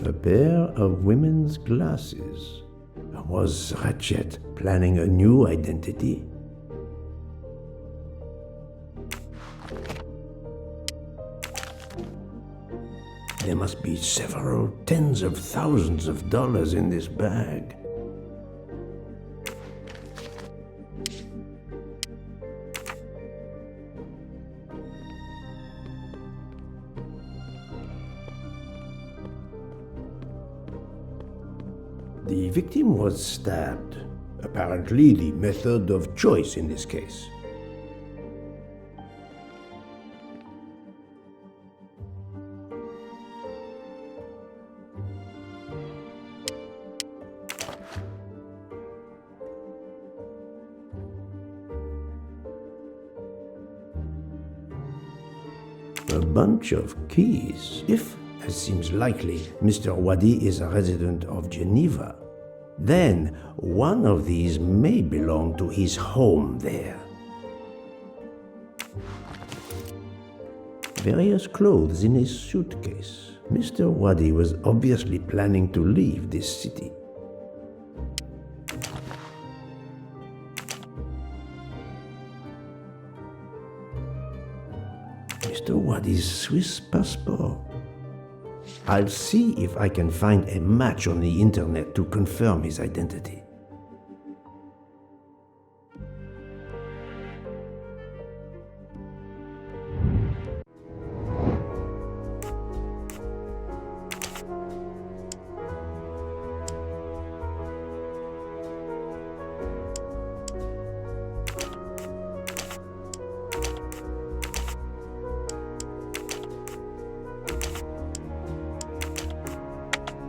A pair of women's glasses. Was Ratchet planning a new identity? There must be several tens of thousands of dollars in this bag. The victim was stabbed. Apparently the method of choice in this case. A bunch of keys. If, as seems likely, Mr. Wadi is a resident of Geneva, then one of these may belong to his home there. Various clothes in his suitcase. Mr. Wadi was obviously planning to leave this city. Mr. Wadi's Swiss passport. I'll see if I can find a match on the internet to confirm his identity.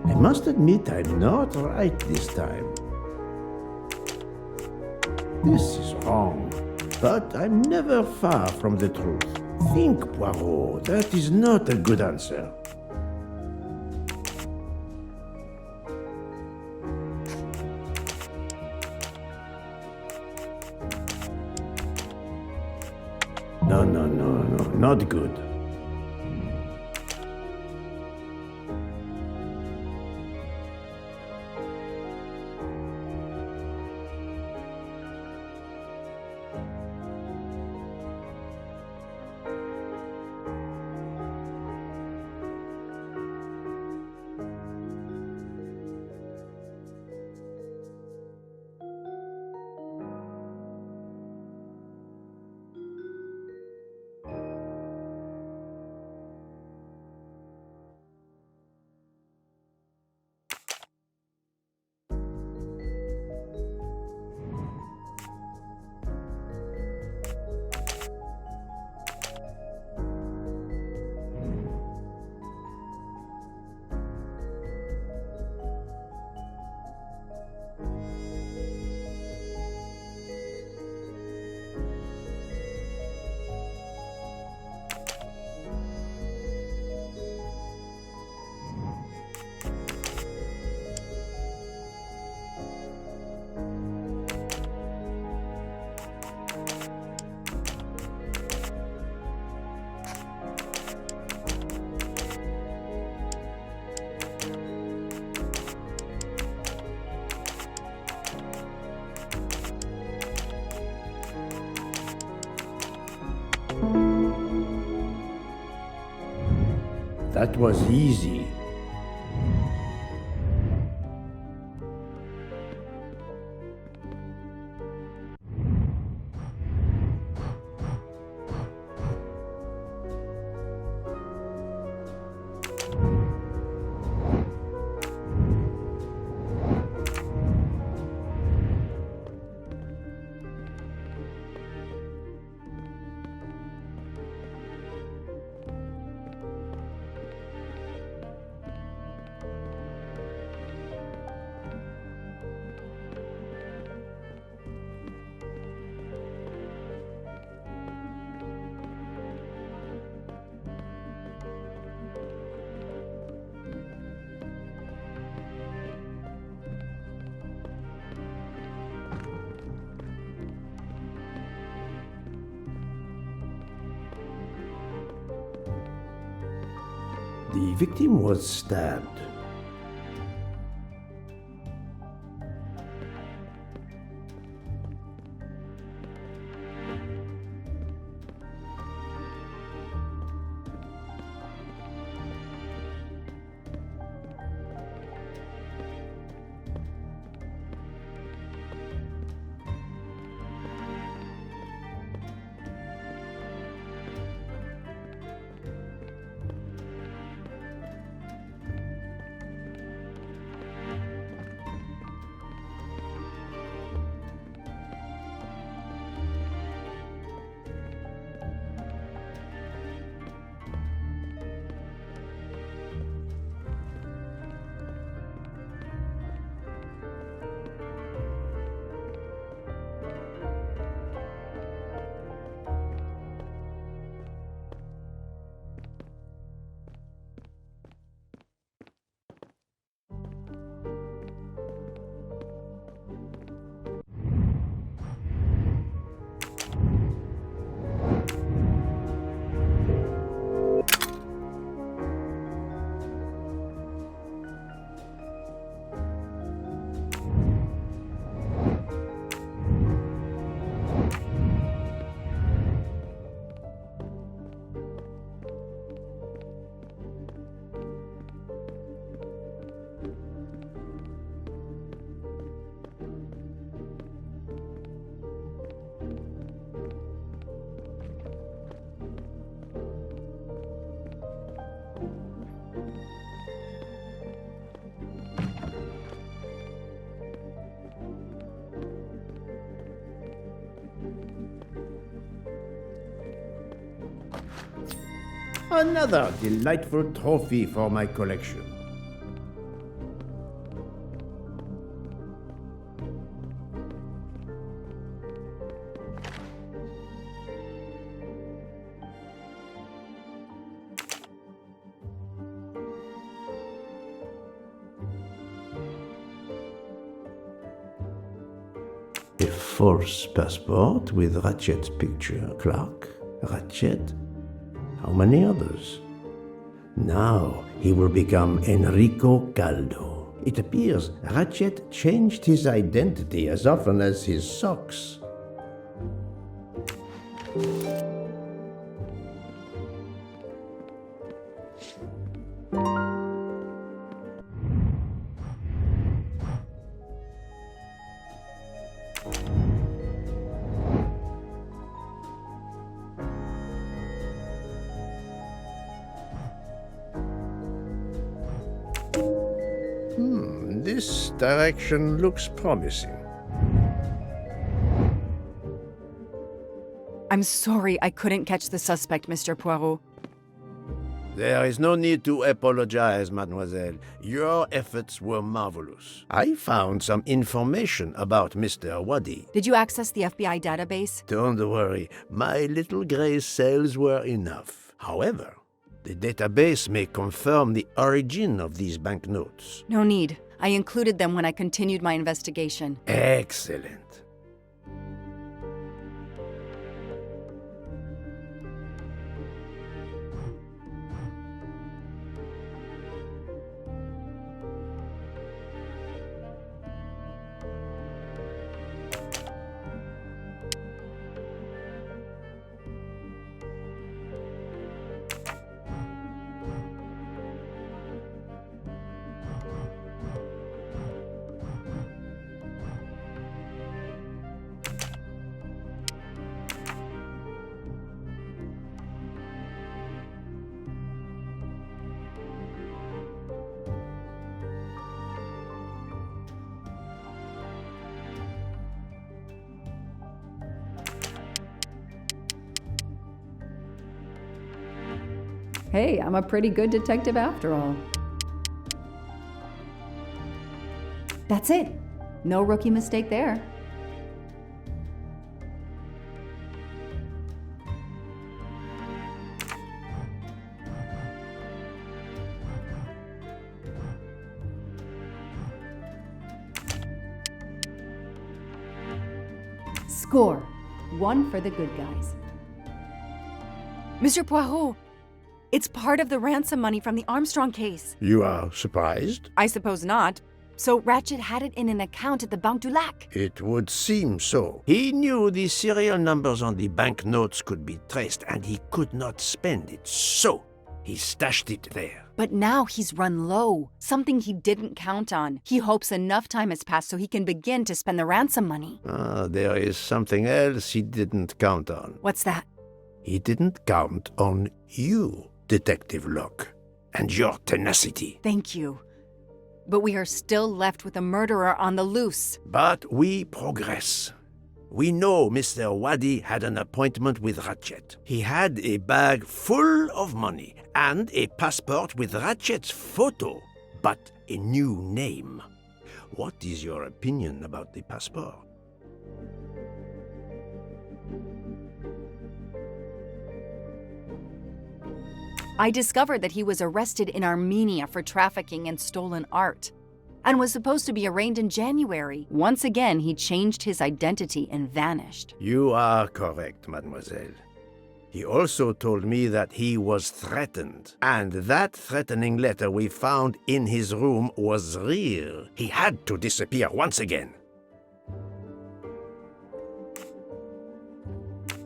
I must admit I'm not right this time. This is wrong, but I'm never far from the truth. Think, Poirot, that is not a good answer. No, not good. That was easy. The victim was stabbed. Another delightful trophy for my collection. A false passport with Ratchet's picture. Clark, Ratchet. How many others? Now he will become Enrico Caldo. It appears Ratchet changed his identity as often as his socks. This direction looks promising. I'm sorry I couldn't catch the suspect, Mr. Poirot. There is no need to apologize, mademoiselle. Your efforts were marvelous. I found some information about Mr. Wadi. Did you access the FBI database? Don't worry, my little gray cells were enough. However, the database may confirm the origin of these banknotes. No need. I included them when I continued my investigation. Excellent. Hey, I'm a pretty good detective after all. That's it. No rookie mistake there. Score. 1 for the good guys. Mr. Poirot, it's part of the ransom money from the Armstrong case. You are surprised? I suppose not. So Ratchet had it in an account at the Banque du Lac. It would seem so. He knew the serial numbers on the banknotes could be traced, and he could not spend it, so he stashed it there. But now he's run low, something he didn't count on. He hopes enough time has passed so he can begin to spend the ransom money. There is something else he didn't count on. What's that? He didn't count on you, Detective Locke, and your tenacity. Thank you. But we are still left with a murderer on the loose. But we progress. We know Mr. Wadi had an appointment with Ratchet. He had a bag full of money and a passport with Ratchet's photo, but a new name. What is your opinion about the passport? I discovered that he was arrested in Armenia for trafficking in stolen art and was supposed to be arraigned in January. Once again, he changed his identity and vanished. You are correct, mademoiselle. He also told me that he was threatened, and that threatening letter we found in his room was real. He had to disappear once again.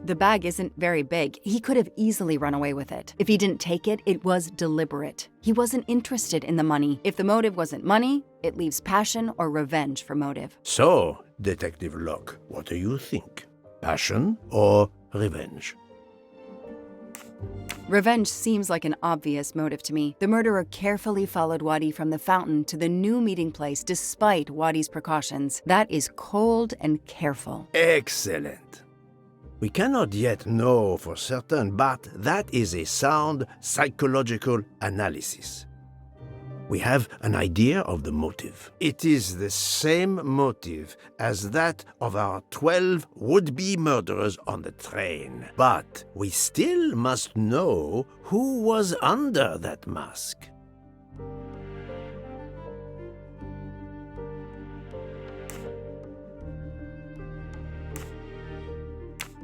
The bag isn't very big. He could have easily run away with it. If he didn't take it, it was deliberate. He wasn't interested in the money. If the motive wasn't money, it leaves passion or revenge for motive. So, Detective Locke, what do you think? Passion or revenge? Revenge seems like an obvious motive to me. The murderer carefully followed Wadi from the fountain to the new meeting place despite Wadi's precautions. That is cold and careful. Excellent. We cannot yet know for certain, but that is a sound psychological analysis. We have an idea of the motive. It is the same motive as that of our 12 would-be murderers on the train. But we still must know who was under that mask.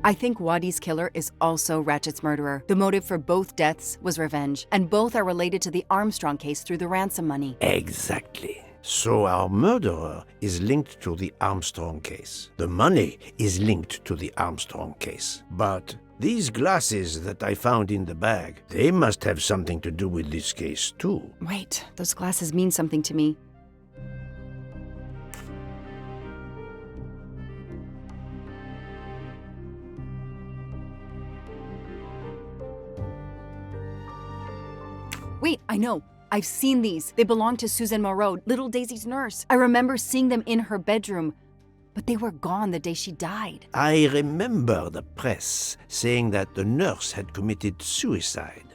I think Wadi's killer is also Ratchet's murderer. The motive for both deaths was revenge, and both are related to the Armstrong case through the ransom money. Exactly. So our murderer is linked to the Armstrong case. The money is linked to the Armstrong case. But these glasses that I found in the bag, they must have something to do with this case too. Wait, those glasses mean something to me. Wait, I know. I've seen these. They belong to Susan Moreau, little Daisy's nurse. I remember seeing them in her bedroom, but they were gone the day she died. I remember the press saying that the nurse had committed suicide.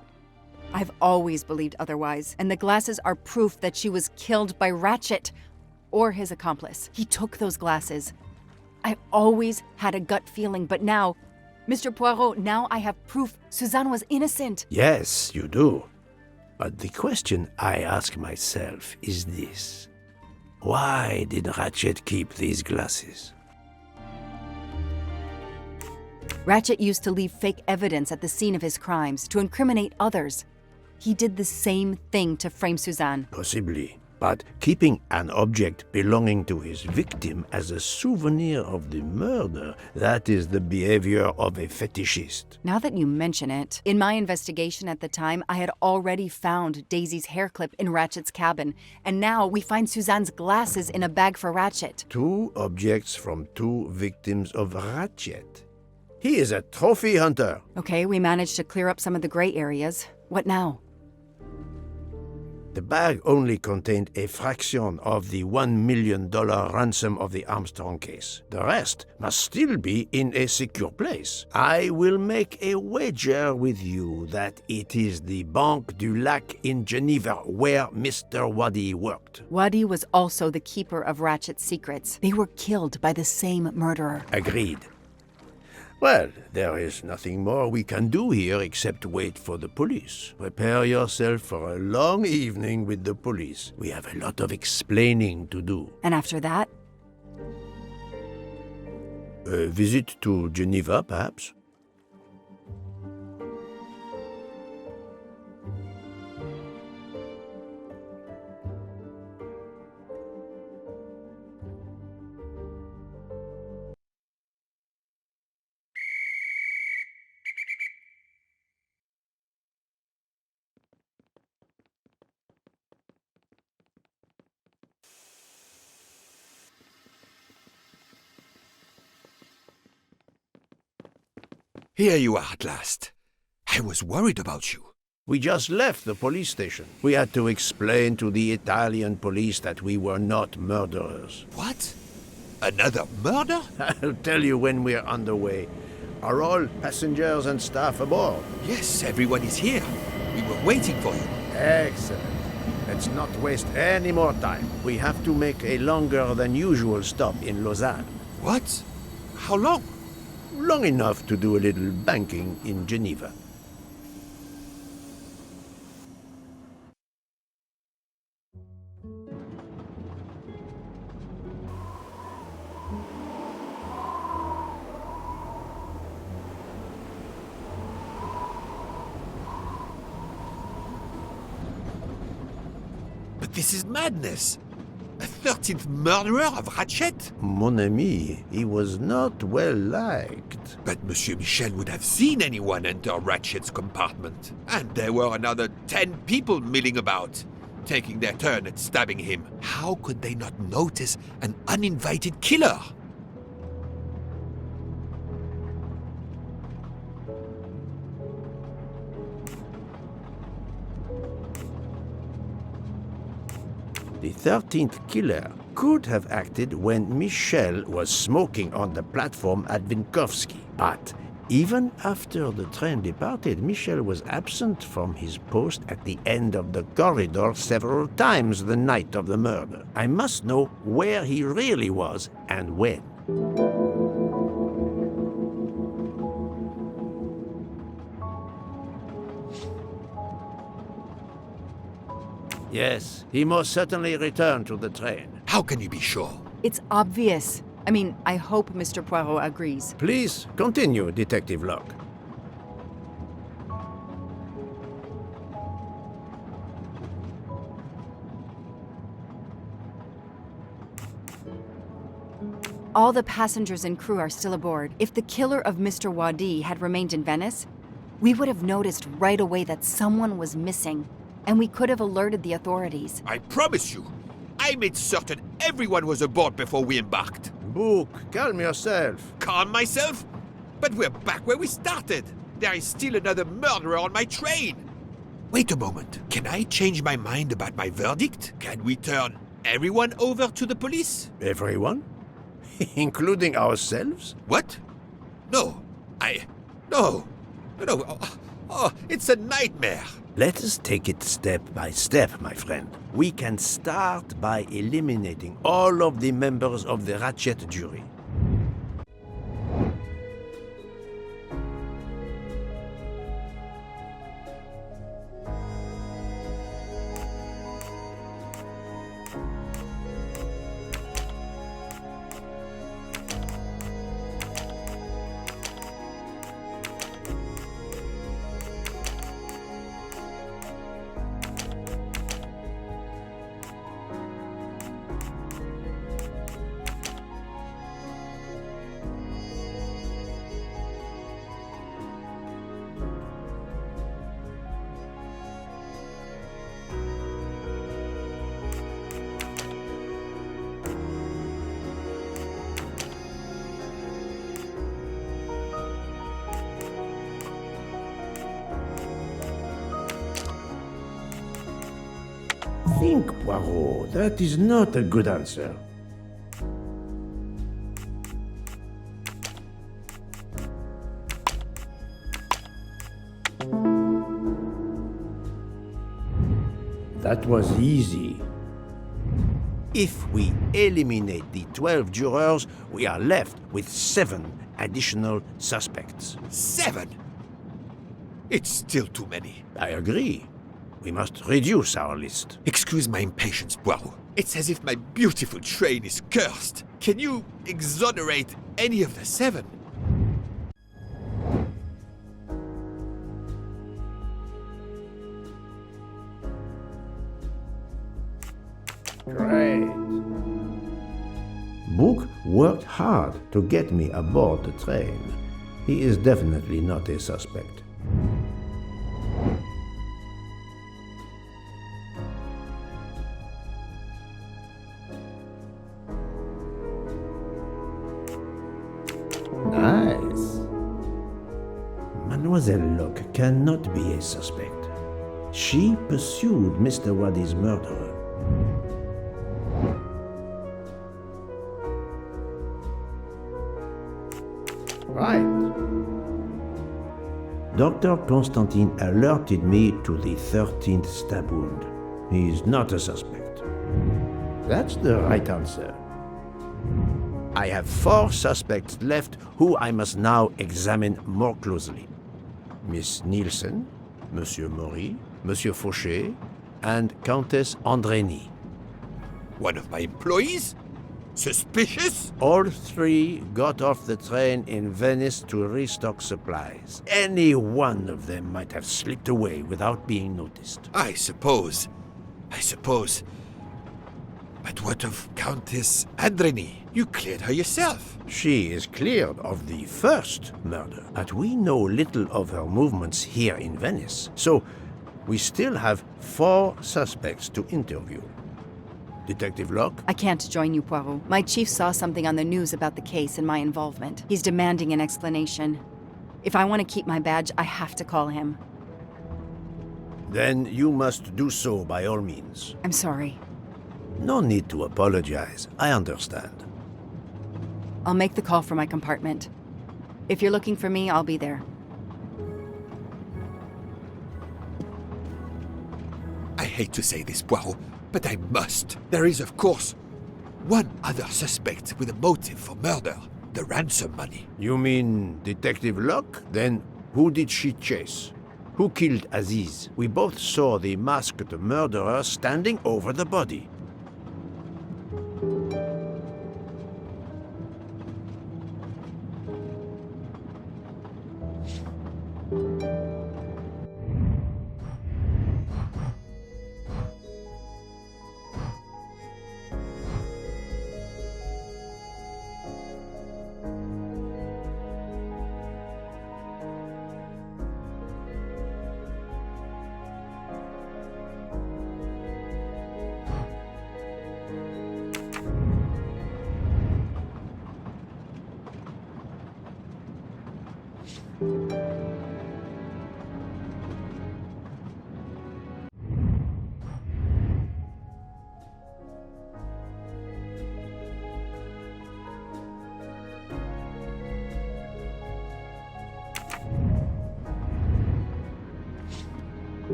I've always believed otherwise, and the glasses are proof that she was killed by Ratchet or his accomplice. He took those glasses. I always had a gut feeling, but now, Mr. Poirot, now I have proof Suzanne was innocent. Yes, you do. But the question I ask myself is this. Why did Ratchet keep these glasses? Ratchet used to leave fake evidence at the scene of his crimes to incriminate others. He did the same thing to frame Suzanne. Possibly. But keeping an object belonging to his victim as a souvenir of the murder, that is the behavior of a fetishist. Now that you mention it, in my investigation at the time, I had already found Daisy's hair clip in Ratchet's cabin, and now we find Suzanne's glasses in a bag for Ratchet. 2 objects from 2 victims of Ratchet. He is a trophy hunter. Okay, we managed to clear up some of the gray areas. What now? The bag only contained a fraction of the $1 million ransom of the Armstrong case. The rest must still be in a secure place. I will make a wager with you that it is the Banque du Lac in Geneva where Mr. Wadi worked. Wadi was also the keeper of Ratchet's secrets. They were killed by the same murderer. Agreed. Well, there is nothing more we can do here except wait for the police. Prepare yourself for a long evening with the police. We have a lot of explaining to do. And after that? A visit to Geneva, perhaps? Here you are at last. I was worried about you. We just left the police station. We had to explain to the Italian police that we were not murderers. What? Another murder? I'll tell you when we're underway. Are all passengers and staff aboard? Yes, everyone is here. We were waiting for you. Excellent. Let's not waste any more time. We have to make a longer than usual stop in Lausanne. What? How long? Long enough to do a little banking in Geneva. But this is madness. A 13th murderer of Ratchet? Mon ami, he was not well liked. But Monsieur Michel would have seen anyone enter Ratchet's compartment. And there were another 10 people milling about, taking their turn at stabbing him. How could they not notice an uninvited killer? The 13th killer could have acted when Michel was smoking on the platform at Vinkovsky, but Even after the train departed, Michel was absent from his post at the end of the corridor several times the night of the murder. I must know where he really was and when. Yes, he most certainly returned to the train. How can you be sure? It's obvious. I mean, I hope Mr. Poirot agrees. Please continue, Detective Locke. All the passengers and crew are still aboard. If the killer of Mr. Wadi had remained in Venice, we would have noticed right away that someone was missing, and we could have alerted the authorities. I promise you, I made certain everyone was aboard before we embarked. Book, calm yourself. Calm myself? But we're back where we started. There is still another murderer on my train. Wait a moment. Can I change my mind about my verdict? Can we turn everyone over to the police? Everyone? Including ourselves? What? No. No. It's a nightmare. Let us take it step by step, my friend. We can start by eliminating all of the members of the Ratchet jury. Think, Poirot. That is not a good answer. That was easy. If we eliminate the 12 jurors, we are left with 7 additional suspects. 7? It's still too many. I agree. We must reduce our list. Excuse my impatience, Poirot. It's as if my beautiful train is cursed. Can you exonerate any of the 7? Great. Book worked hard to get me aboard the train. He is definitely not a suspect. Nice. Mademoiselle Locke cannot be a suspect. She pursued Mr. Wadi's murderer. Right. Dr. Constantine alerted me to the 13th stab wound. He is not a suspect. That's the right answer. I have 4 suspects left who I must now examine more closely. Miss Nielsen, Monsieur Maury, Monsieur Fauché, and Countess Andrény. One of my employees? Suspicious? All 3 got off the train in Venice to restock supplies. Any one of them might have slipped away without being noticed. I suppose. But what of Countess Andrény? You cleared her yourself. She is cleared of the first murder, but we know little of her movements here in Venice, so we still have 4 suspects to interview. Detective Locke? I can't join you, Poirot. My chief saw something on the news about the case and my involvement. He's demanding an explanation. If I want to keep my badge, I have to call him. Then you must do so by all means. I'm sorry. No need to apologize. I understand. I'll make the call from my compartment. If you're looking for me, I'll be there. I hate to say this, Poirot, but I must. There is, of course, one other suspect with a motive for murder. The ransom money. You mean Detective Locke? Then who did she chase? Who killed Aziz? We both saw the masked murderer standing over the body.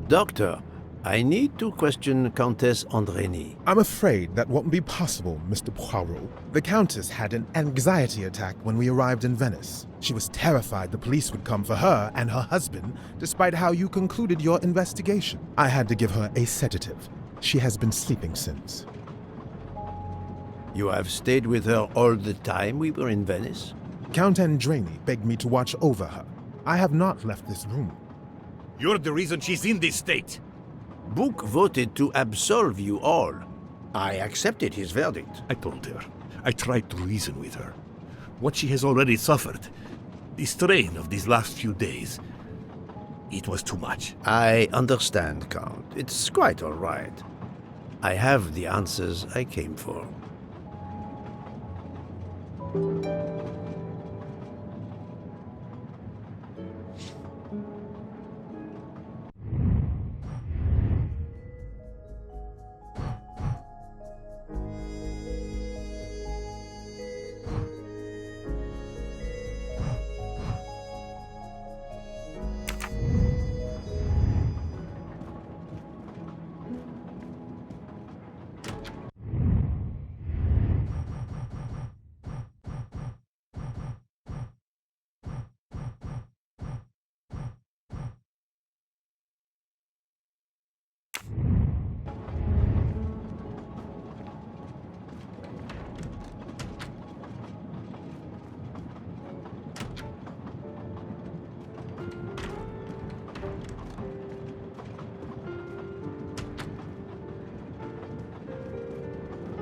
Doctor, I need to question Countess Andrény. I'm afraid that won't be possible, Mr. Poirot. The Countess had an anxiety attack when we arrived in Venice. She was terrified the police would come for her and her husband, despite how you concluded your investigation. I had to give her a sedative. She has been sleeping since. You have stayed with her all the time we were in Venice? Count Andrény begged me to watch over her. I have not left this room. You're the reason she's in this state. Book voted to absolve you all. I accepted his verdict. I told her. I tried to reason with her. What she has already suffered, the strain of these last few days, it was too much. I understand, Count. It's quite all right. I have the answers I came for.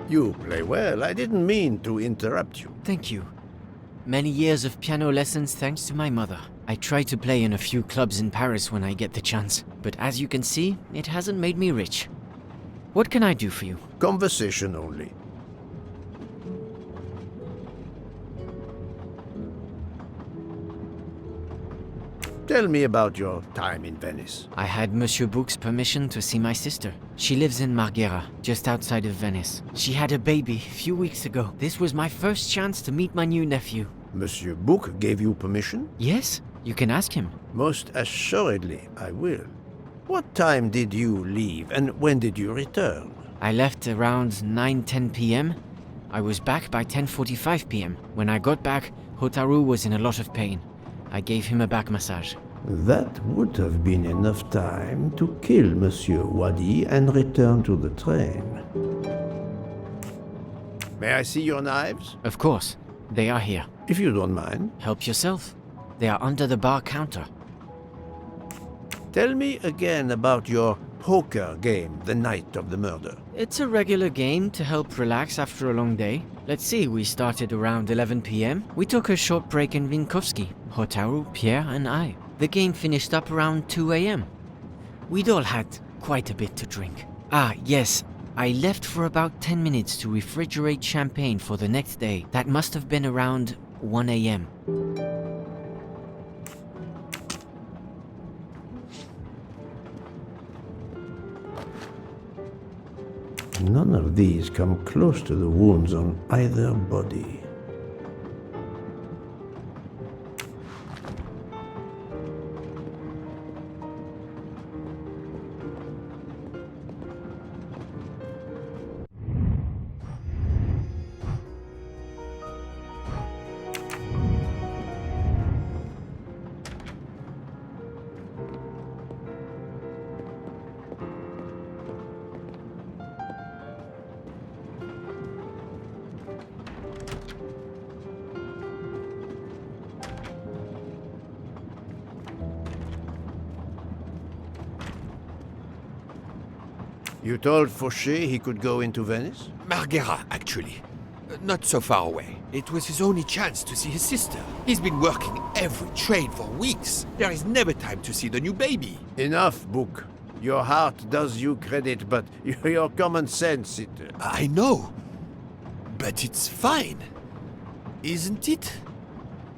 You play well. I didn't mean to interrupt you. Thank you. Many years of piano lessons thanks to my mother. I try to play in a few clubs in Paris when I get the chance, but as you can see, it hasn't made me rich. What can I do for you? Conversation only. Tell me about your time in Venice. I had Monsieur Bouc's permission to see my sister. She lives in Marghera, just outside of Venice. She had a baby a few weeks ago. This was my first chance to meet my new nephew. Monsieur Bouc gave you permission? Yes, you can ask him. Most assuredly, I will. What time did you leave, and when did you return? I left around 9:10 p.m. I was back by 10:45 p.m. When I got back, Hotaru was in a lot of pain. I gave him a back massage. That would have been enough time to kill Monsieur Wadi and return to the train. May I see your knives? Of course, they are here. If you don't mind. Help yourself. They are under the bar counter. Tell me again about your poker game the night of the murder. It's a regular game to help relax after a long day. Let's see, we started around 11 p.m. We took a short break in Vinkovsky, Hotaru, Pierre and I. The game finished up around 2 a.m. We'd all had quite a bit to drink. Ah, yes, I left for about 10 minutes to refrigerate champagne for the next day. That must have been around 1 a.m. None of these come close to the wounds on either body. You told Fauché he could go into Venice? Marghera, actually. Not so far away. It was his only chance to see his sister. He's been working every trade for weeks. There is never time to see the new baby. Enough, Book. Your heart does you credit, but your common sense, it... I know. But it's fine. Isn't it?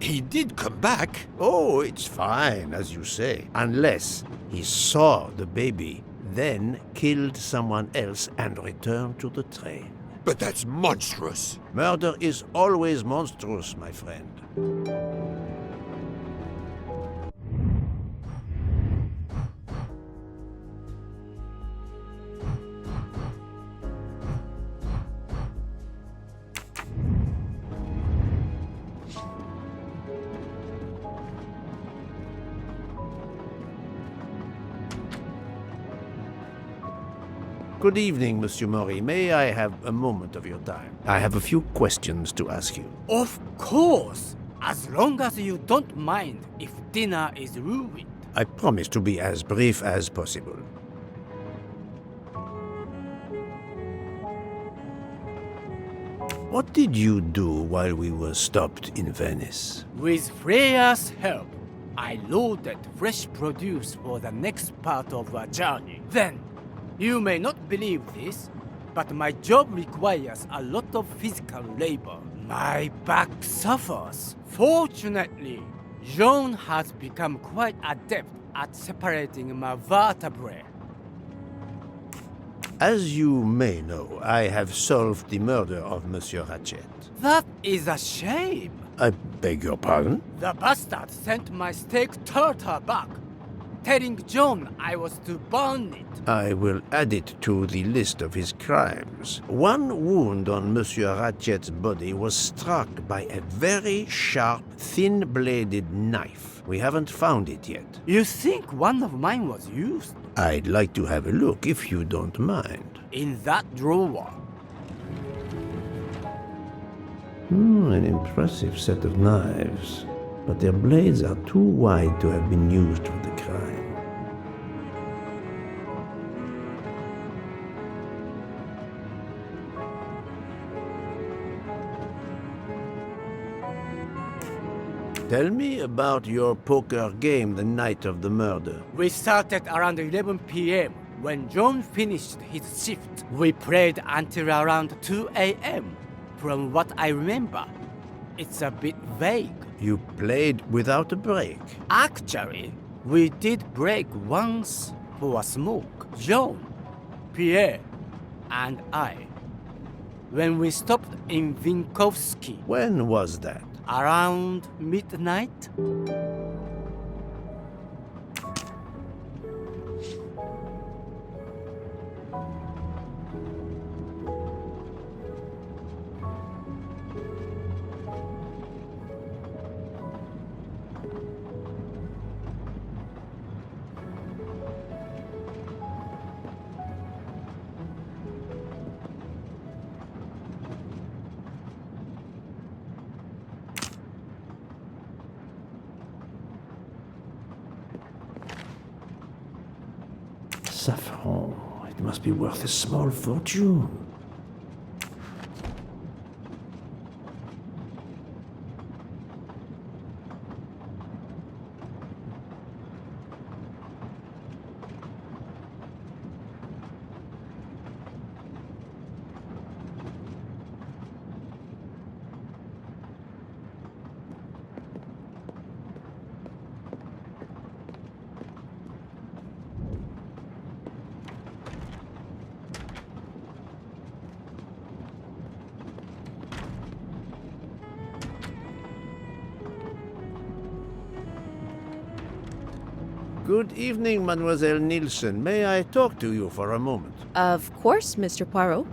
He did come back. Oh, it's fine, as you say. Unless he saw the baby, then killed someone else and returned to the train. But that's monstrous. Murder is always monstrous, my friend. Good evening, Monsieur Mori. May I have a moment of your time? I have a few questions to ask you. Of course, as long as you don't mind if dinner is ruined. I promise to be as brief as possible. What did you do while we were stopped in Venice? With Freya's help, I loaded fresh produce for the next part of our journey. Then, you may not believe this, but my job requires a lot of physical labor. My back suffers. Fortunately, Jean has become quite adept at separating my vertebrae. As you may know, I have solved the murder of Monsieur Ratchet. That is a shame. I beg your pardon? The bastard sent my steak tartar back, telling John I was to burn it. I will add it to the list of his crimes. One wound on Monsieur Ratchet's body was struck by a very sharp, thin-bladed knife. We haven't found it yet. You think one of mine was used? I'd like to have a look if you don't mind. In that drawer. An impressive set of knives, but their blades are too wide to have been used for the crime. Tell me about your poker game the night of the murder. We started around 11 p.m. When John finished his shift, we played until around 2 a.m. From what I remember, it's a bit vague. You played without a break. Actually, we did break once for a smoke. John, Pierre, and I. When we stopped in Vinkovsky. When was that? Around midnight? Saffron. It must be worth a small fortune. Good evening, Mademoiselle Nielsen. May I talk to you for a moment? Of course, Mr. Poirot.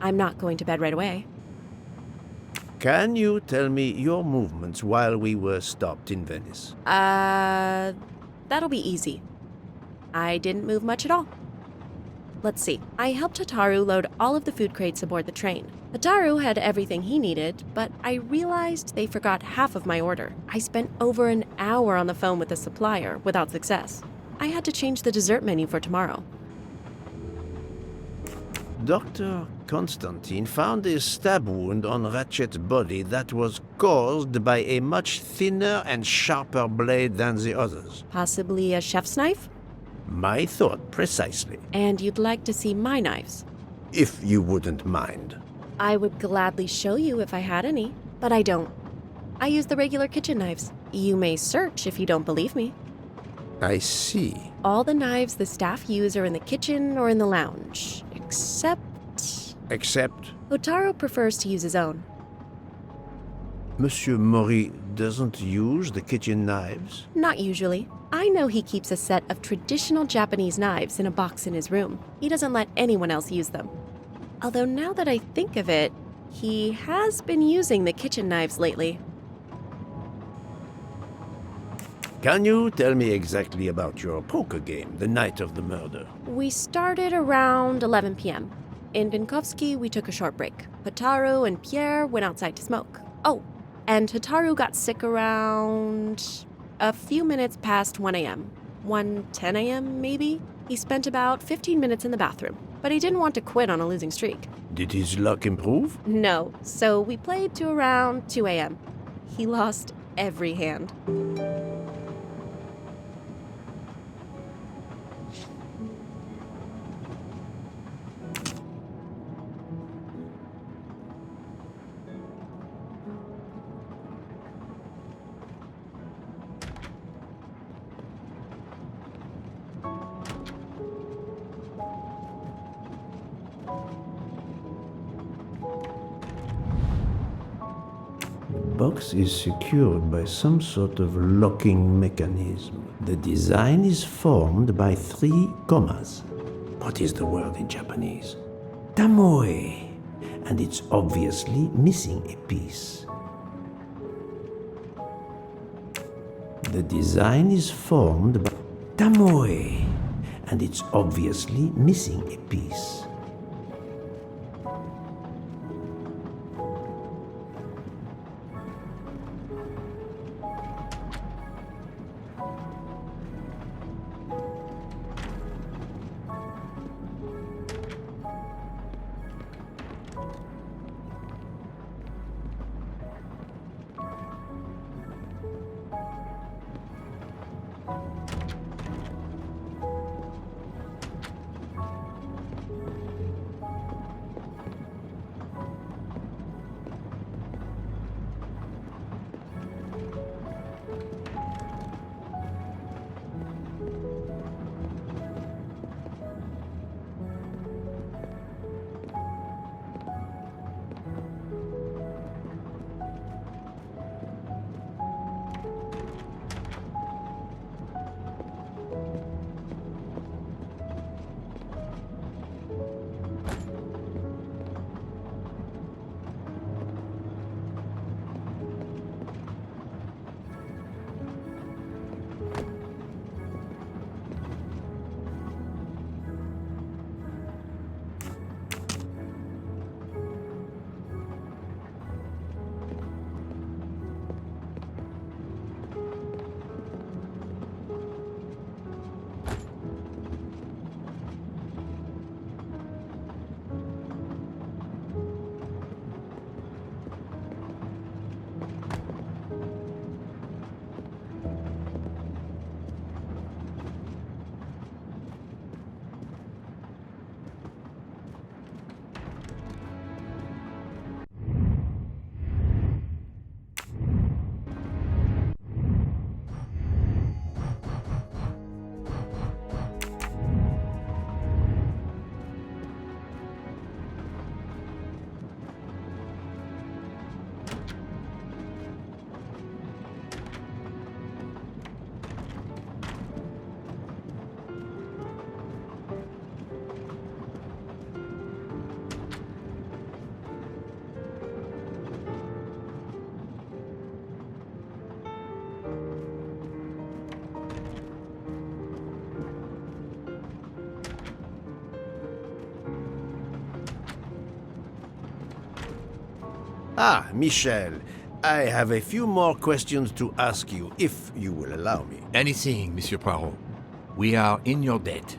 I'm not going to bed right away. Can you tell me your movements while we were stopped in Venice? That'll be easy. I didn't move much at all. Let's see. I helped Hotaru load all of the food crates aboard the train. Hotaru had everything he needed, but I realized they forgot half of my order. I spent over an hour on the phone with the supplier without success. I had to change the dessert menu for tomorrow. Dr. Constantine found a stab wound on Ratchet's body that was caused by a much thinner and sharper blade than the others. Possibly a chef's knife? My thought, precisely. And you'd like to see my knives? If you wouldn't mind. I would gladly show you if I had any, but I don't. I use the regular kitchen knives. You may search if you don't believe me. I see. All the knives the staff use are in the kitchen or in the lounge, except... Except? Hotaru prefers to use his own. Monsieur Mori doesn't use the kitchen knives? Not usually. I know he keeps a set of traditional Japanese knives in a box in his room. He doesn't let anyone else use them. Although now that I think of it, he has been using the kitchen knives lately. Can you tell me exactly about your poker game the night of the murder? We started around 11 p.m. In Vinkovsky, we took a short break. Hotaru and Pierre went outside to smoke. Oh, and Hotaru got sick around a few minutes past 1 a.m. 1:10 a.m., maybe? He spent about 15 minutes in the bathroom, but he didn't want to quit on a losing streak. Did his luck improve? No, so we played to around 2 a.m. He lost every hand. The box is secured by some sort of locking mechanism. The design is formed by 3 commas. What is the word in Japanese? Tamoe. And it's obviously missing a piece. The design is formed by Tamoe. And it's obviously missing a piece. Ah, Michel, I have a few more questions to ask you, if you will allow me. Anything, Monsieur Poirot. We are in your debt.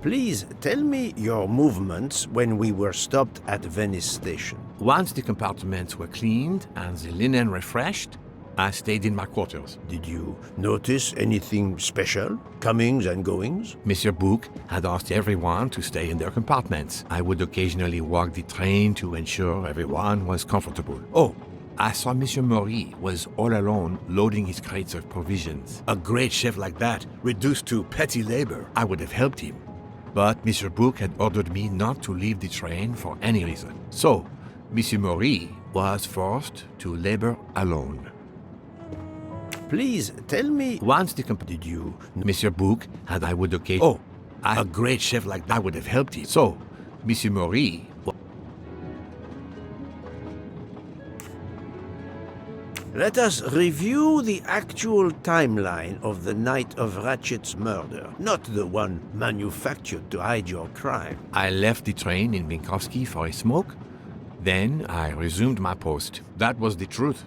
Please tell me your movements when we were stopped at Venice Station. Once the compartments were cleaned and the linen refreshed, I stayed in my quarters. Did you notice anything special? Comings and goings? Monsieur Bouc had asked everyone to stay in their compartments. I would occasionally walk the train to ensure everyone was comfortable. Oh, I saw Monsieur Maury was all alone loading his crates of provisions. A great chef like that, reduced to petty labor, I would have helped him. But Monsieur Bouc had ordered me not to leave the train for any reason. So, Monsieur Maury was forced to labor alone. Please tell me. Once the did you, Monsieur Bouc had I would occasionally. Oh, a great chef like that would have helped him. So, Monsieur Maury. Let us review the actual timeline of the night of Ratchet's murder, not the one manufactured to hide your crime. I left the train in Minkowski for a smoke. Then I resumed my post. That was the truth.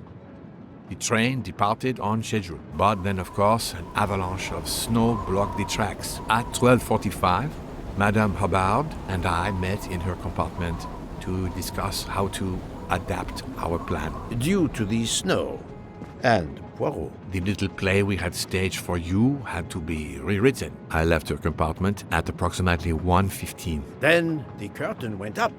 The train departed on schedule. But then, of course, an avalanche of snow blocked the tracks. At 12:45, Madame Hubbard and I met in her compartment to discuss how to adapt our plan. Due to the snow and Poirot. The little play we had staged for you had to be rewritten. I left her compartment at approximately 1:15. Then the curtain went up.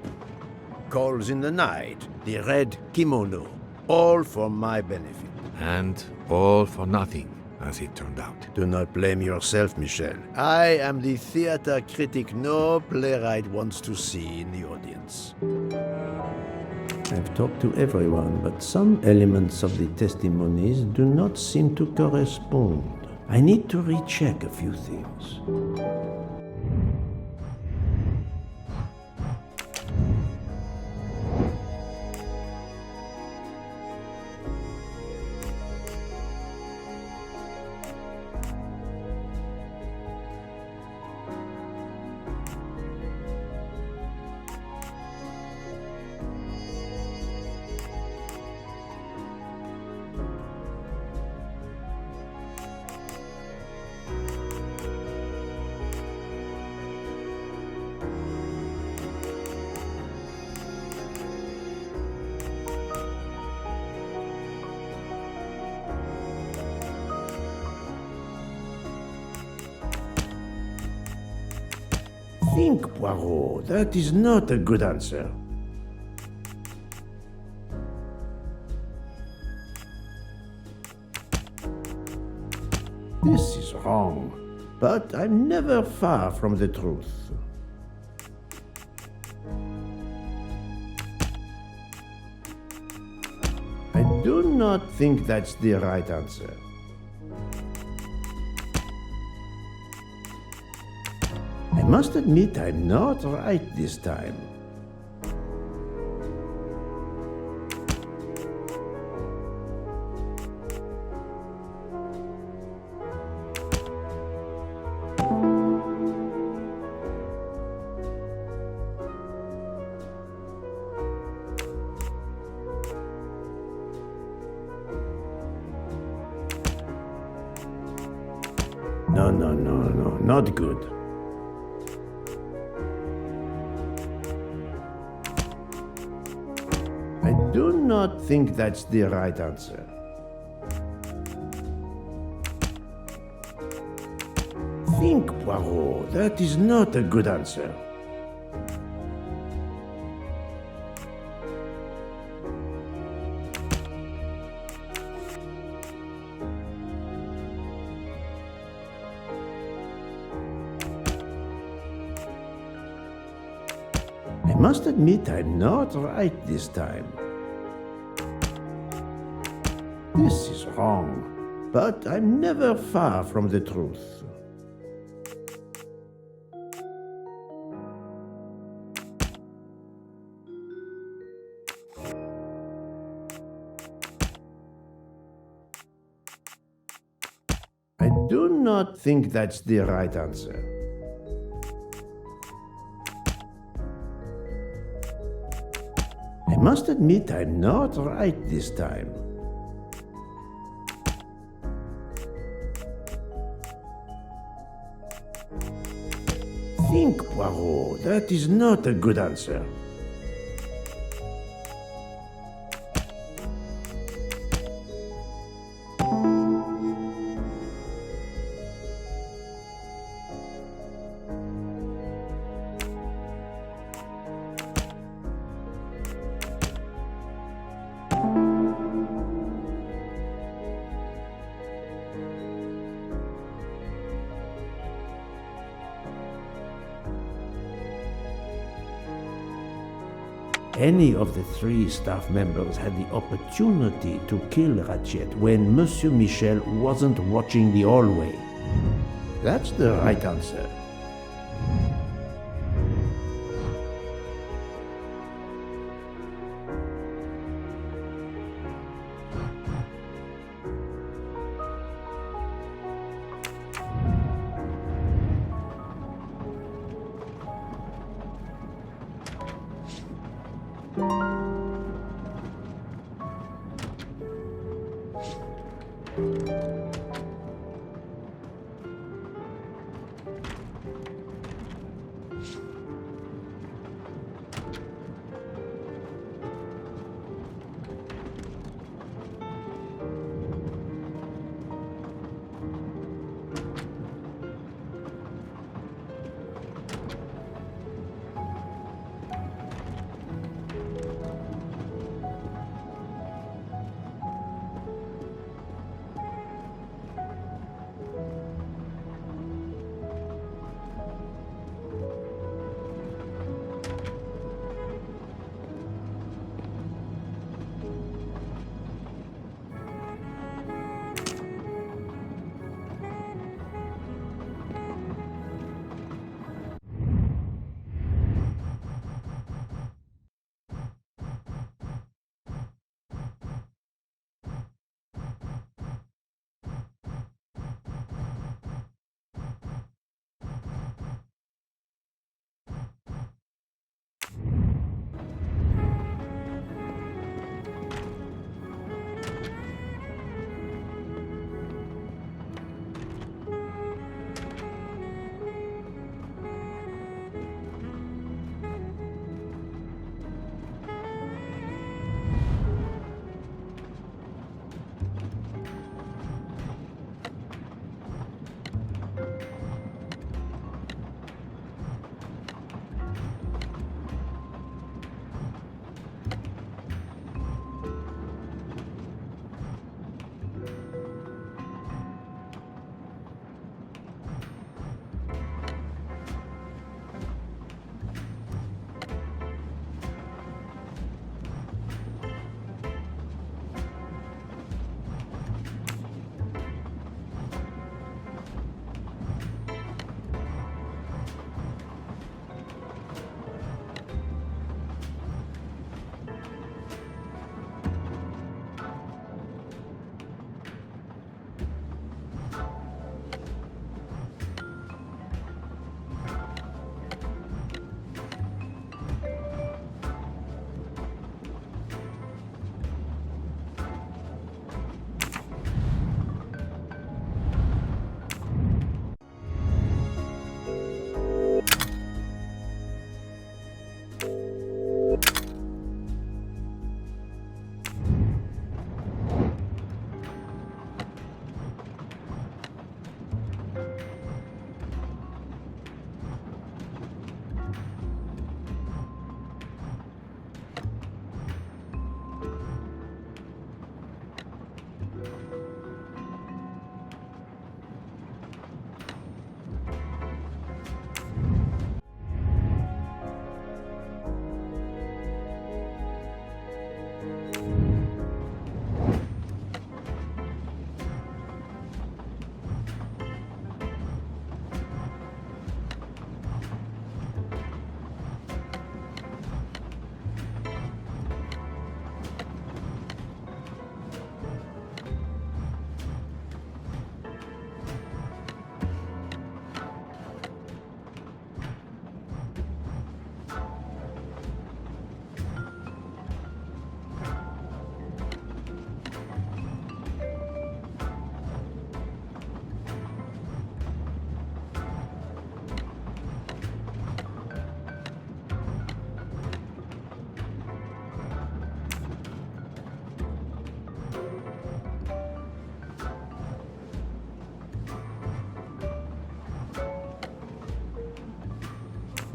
Calls in the night, the red kimono, all for my benefit. And all for nothing, as it turned out. Do not blame yourself, Michel. I am the theater critic no playwright wants to see in the audience. I've talked to everyone, but some elements of the testimonies do not seem to correspond. I need to recheck a few things. Think, Poirot. That is not a good answer. This is wrong, but I'm never far from the truth. I do not think that's the right answer. I must admit I'm not right this time. No, not good. I do not think that's the right answer. Think, Poirot. That is not a good answer. I must admit I'm not right this time. This is wrong, but I'm never far from the truth. I do not think that's the right answer. I must admit I'm not right this time. Think, Poirot. That is not a good answer. Any of the three staff members had the opportunity to kill Ratchet when Monsieur Michel wasn't watching the hallway. That's the right answer.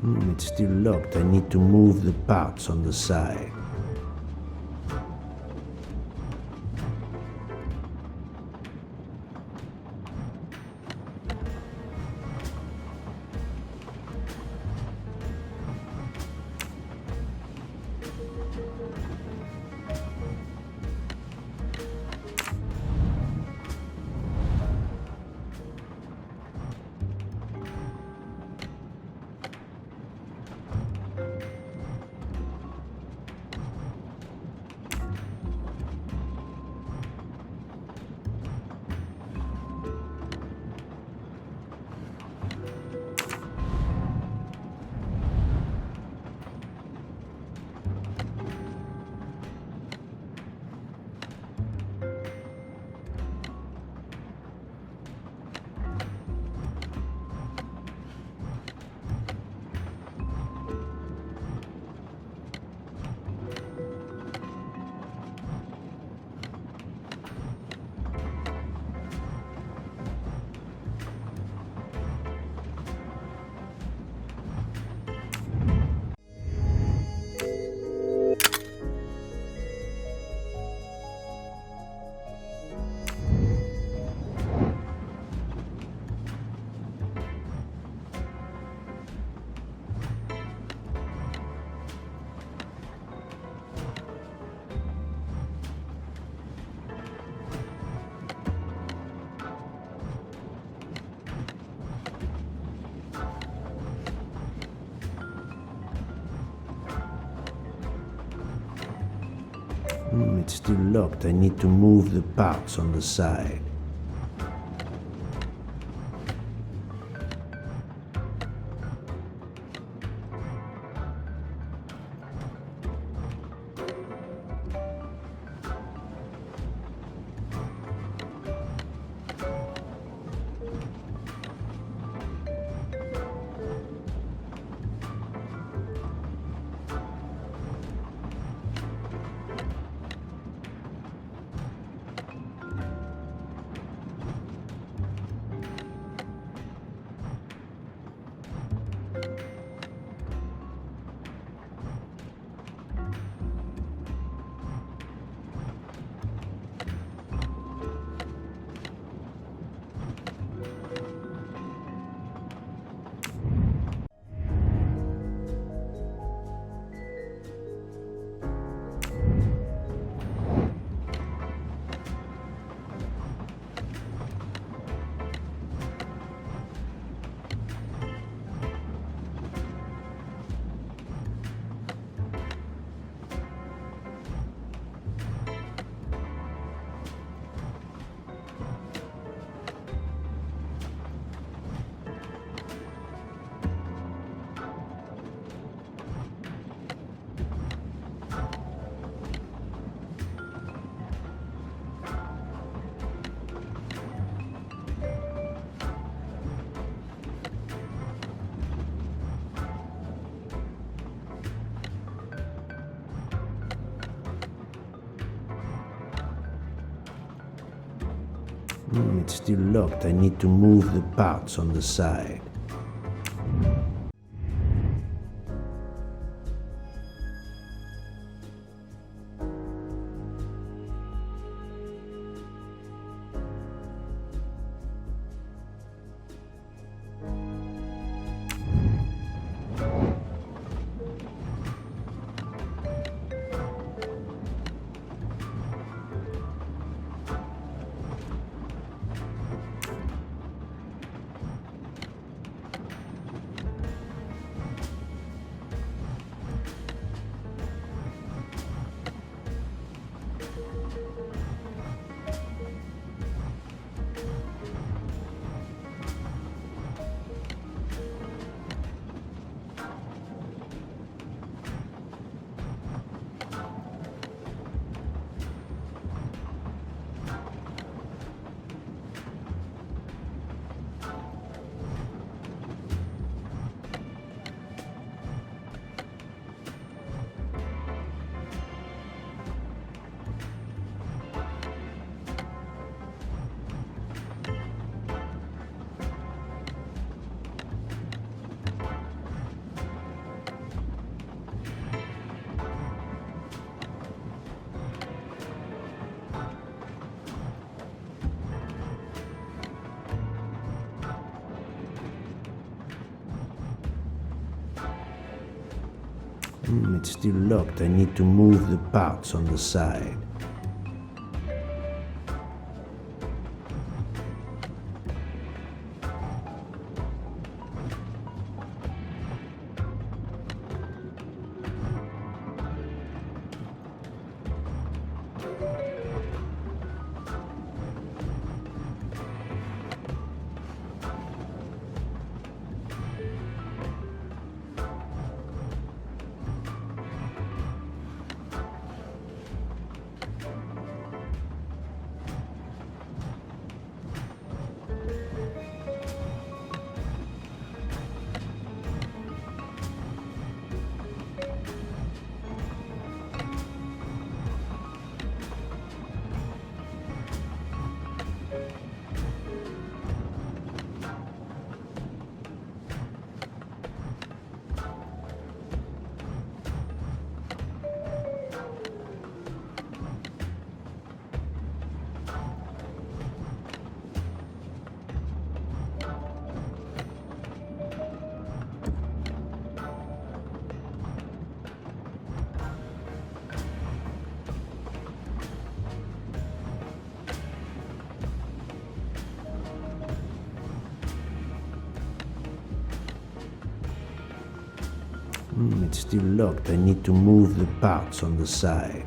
It's still locked. I need to move the parts on the side. It's still locked. I need to move the parts on the side. It's still locked. I need to move the parts on the side. It's still locked. I need to move the parts on the side. It's still locked. I need to move the parts on the side.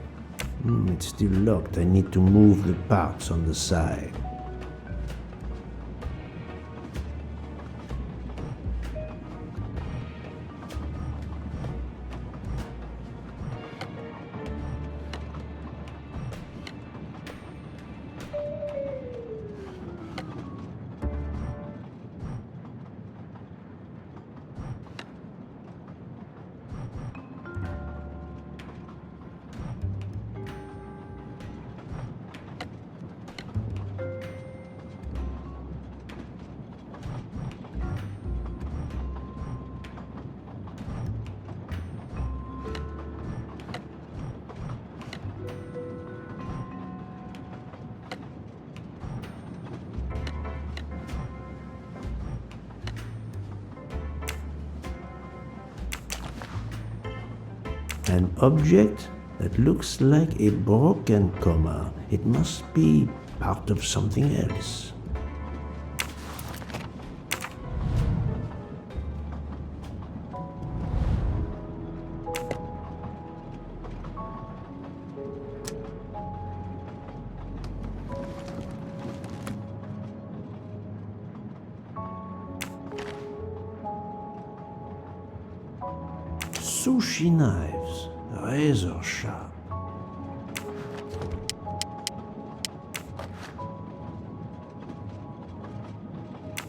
It's still locked. I need to move the parts on the side. An object that looks like a broken comma. It must be part of something else. Sushi knives, razor sharp.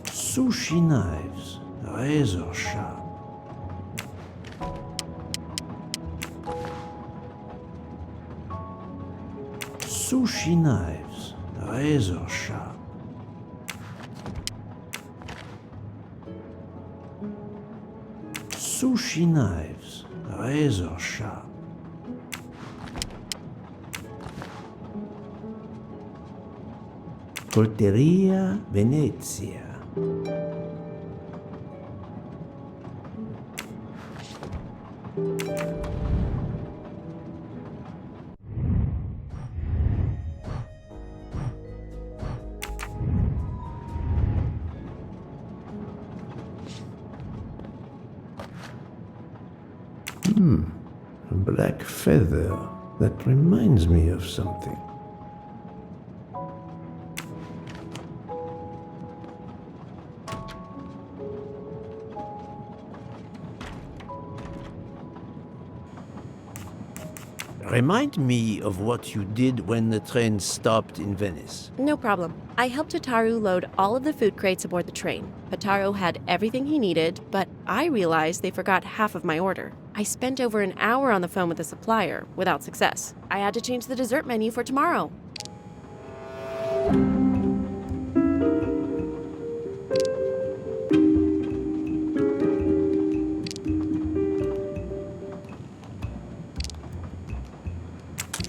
Sushi knives, razor sharp. Sushi knives, razor sharp. Sushi knives, razor sharp. Colteria Venezia. A black feather that reminds me of something. Remind me of what you did when the train stopped in Venice. No problem. I helped Hataru load all of the food crates aboard the train. Hataru had everything he needed, but I realized they forgot half of my order. I spent over an hour on the phone with the supplier, without success. I had to change the dessert menu for tomorrow.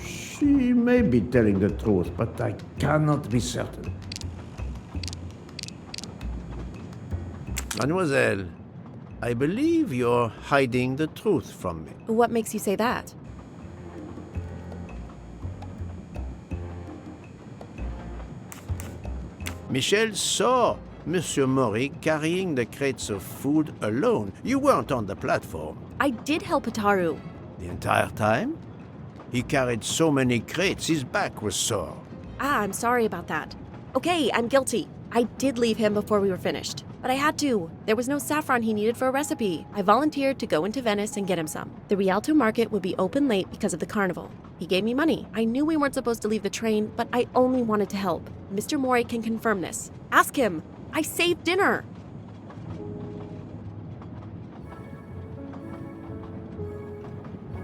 She may be telling the truth, but I cannot be certain. Mademoiselle, I believe you're hiding the truth from me. What makes you say that? Michel saw Monsieur Mori carrying the crates of food alone. You weren't on the platform. I did help Hataru. The entire time? He carried so many crates, his back was sore. I'm sorry about that. Okay, I'm guilty. I did leave him before we were finished. But I had to. There was no saffron he needed for a recipe. I volunteered to go into Venice and get him some. The Rialto market would be open late because of the carnival. He gave me money. I knew we weren't supposed to leave the train, but I only wanted to help. Mr. Mori can confirm this. Ask him. I saved dinner.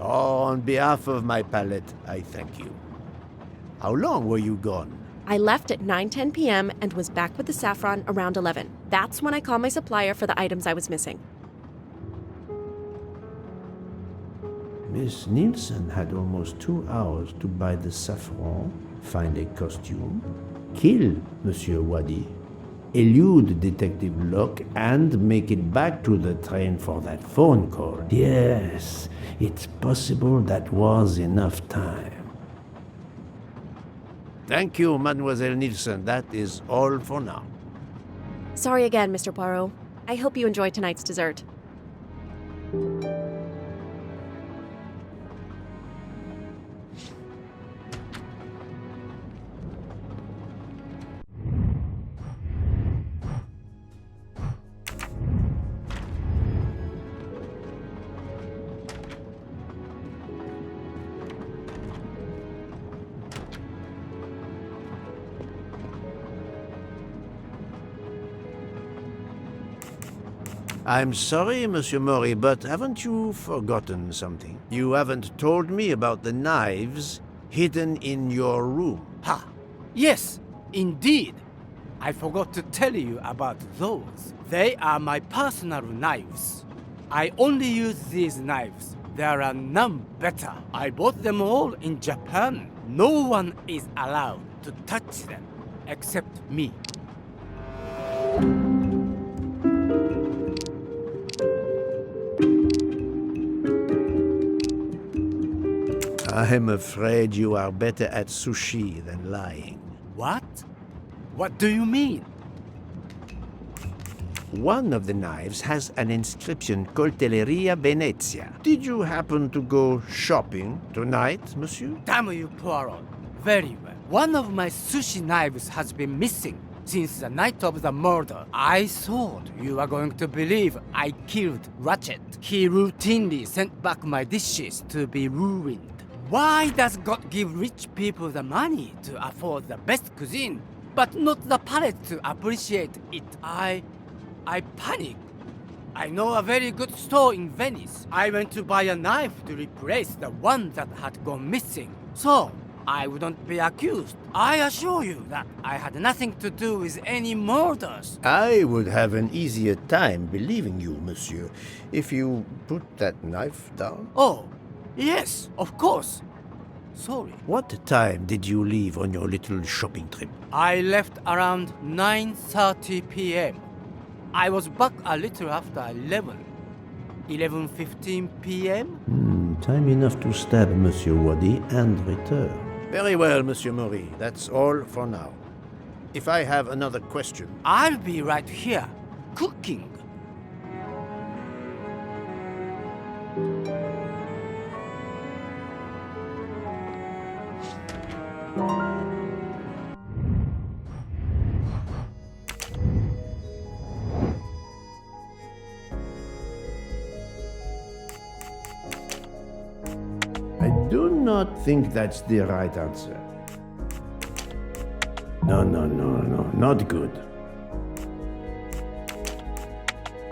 On behalf of my palate, I thank you. How long were you gone? I left at 9:10 p.m. and was back with the saffron around 11. That's when I called my supplier for the items I was missing. Miss Nielsen had almost 2 hours to buy the saffron, find a costume, kill Monsieur Wadi, elude Detective Locke, and make it back to the train for that phone call. Yes, it's possible that was enough time. Thank you, Mademoiselle Nielsen. That is all for now. Sorry again, Mr. Poirot. I hope you enjoy tonight's dessert. I'm sorry, Monsieur Mori, but haven't you forgotten something? You haven't told me about the knives hidden in your room. Ha! Yes, indeed. I forgot to tell you about those. They are my personal knives. I only use these knives. There are none better. I bought them all in Japan. No one is allowed to touch them except me. I'm afraid you are better at sushi than lying. What? What do you mean? One of the knives has an inscription, Coltelleria Venezia. Did you happen to go shopping tonight, monsieur? Damn you, Poirot. Very well. One of my sushi knives has been missing since the night of the murder. I thought you were going to believe I killed Ratchet. He routinely sent back my dishes to be ruined. Why does God give rich people the money to afford the best cuisine, but not the palate to appreciate it? I panic. I know a very good store in Venice. I went to buy a knife to replace the one that had gone missing, so I wouldn't be accused. I assure you that I had nothing to do with any murders. I would have an easier time believing you, monsieur, if you put that knife down. Oh, yes, of course. Sorry. What time did you leave on your little shopping trip? I left around 9:30 p.m. I was back a little after 11. 11:15 p.m.? Time enough to stab Monsieur Wadi and return. Very well, Monsieur Mori. That's all for now. If I have another question... I'll be right here, cooking. I do not think that's the right answer. No, not good.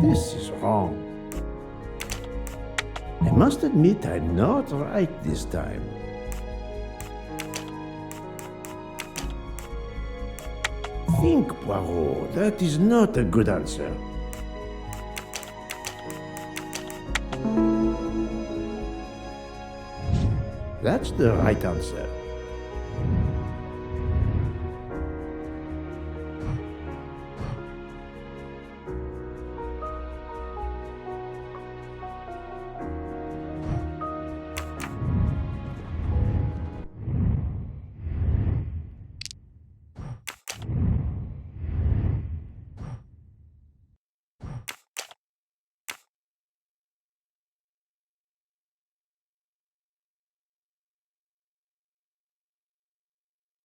This is wrong. I must admit I'm not right this time. Think, Poirot, that is not a good answer. That's the right answer.